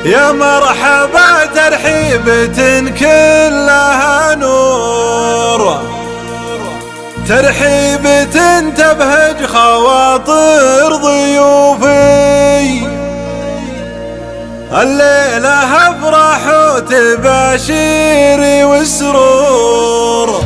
يا مرحبا ترحيبة كلها نور، ترحيبة تبهج خواطر ضيوفي. الليلة افرح وتباشيري والسرور،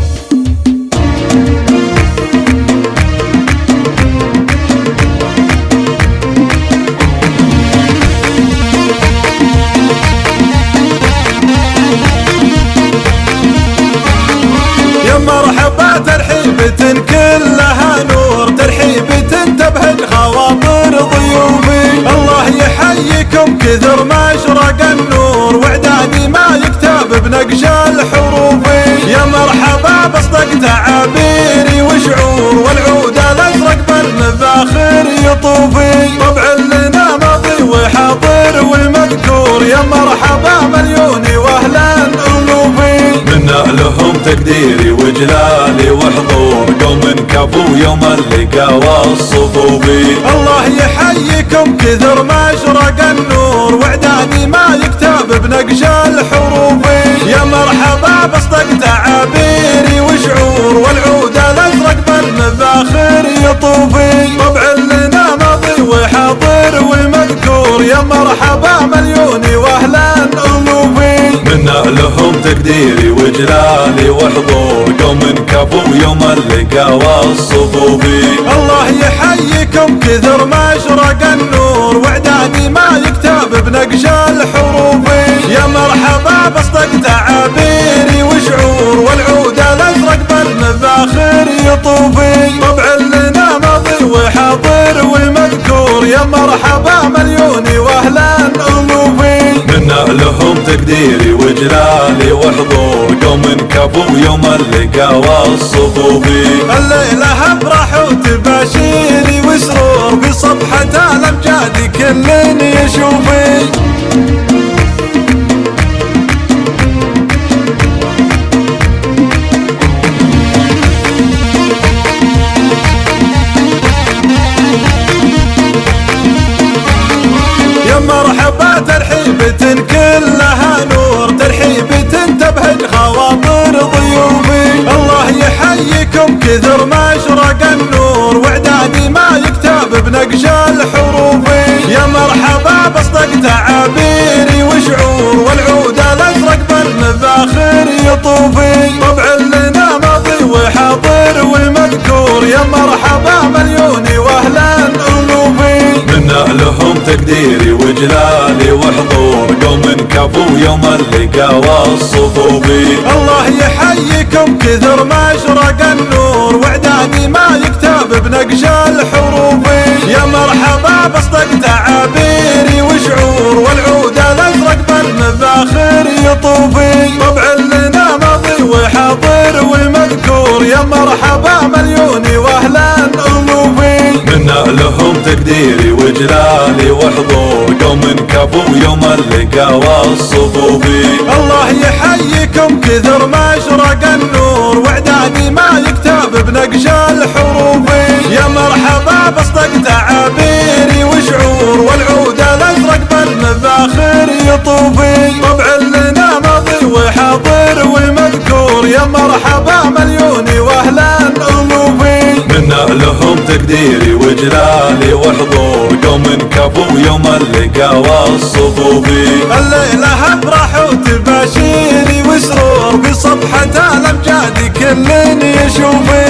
يا مرحبا ترحيبة كلها نور، ترحيبة تبهج خواطر ضيوفي. الله يحييكم كثر ما اشرق النور، واعدادي ما يكتب بنقش الحروف. يا مرحبا بصدق تعابيري وشعور، والعود الازرق بالمفاخر يطوفي. طبع لنا ماضي وحاضر ومذكور، يا مرحبا مليوني واهلا الوفي. منا لهم تقديري وجلالي وحضور، قوم كفو يوم اللقا والصفوفي. الله يحييكم كثر ما اشرق النور، واعدادي ما يكتب بنقش الحروف. يا مرحبا بصدق تعابيري وشعور، والعود الازرق بالمفاخر يطوفي. طبع لنا ماضي وحاضر ومذكور، يا مرحبا مليوني واهلا الوفي. منا لهم تقديري وجلالي وحضور، قوم كفو يوم اللقا والصفوفي. الله يحييكم كثر ما اشرق النور، واعدادي ما يكتب بنقش الحروف. يا مرحبا بصدق تعابيري وشعور، والعود الازرق بالمفاخر يطوفي. طبع لنا ماضي وحاضر ومذكور، يا مرحبا مليوني واهلا الوفي. منا لهم تقديري وجلالي وحضور، قوم كفو يوم اللقا والصفوفي. الليلة افرح وتباشيري وسرور، بصفحة الامجاد كل يشوفي. يا مرحبا ترحيبة كلها نور، ترحيبة تبهج خواطر ضيوفي. الله يحييكم كثر ما اشرق النور، واعدادي ما يكتب بنقش الحروف. يا مرحبا بصدق تعابيري وشعور، والعود الازرق بالمفاخر يطوفي. طبع لنا ماضي وحاضر ومذكور، يا مرحبا مليوني واهلا الوفي. منا لهم تقديري وجلالي وحضور، قوم كفو يوم اللقا والصفوفي. الله يحييكم كثر ما اشرق النور، واعدادي ما يكتب بنقش الحروف. يا مرحبا بصدق تعابيري وشعور، والعود الازرق بالمفاخر يطوفي. طبع لنا ماضي وحاضر ومذكور، يا مرحبا مليوني واهلا الوفي. منا لهم تقديري وجلالي وحضور، قوم كفو يوم اللقا والصفوفي. الله يحييكم كثر ما اشرق النور، واعدادي ما يكتب بنقش الحروف. يا مرحبا بصدق تعابيري وشعور، والعود الازرق بالمفاخر يطوفي. طبع لنا ماضي وحاضر ومذكور، يا مرحبا مليوني واهلا الوفي. منا لهم تقديري وجلالي وحضور، قوم كفو يوم اللقا والصفوفي. الليلة افرح وتباشيري وسرور، بصفحة الامجاد كل يشوفي.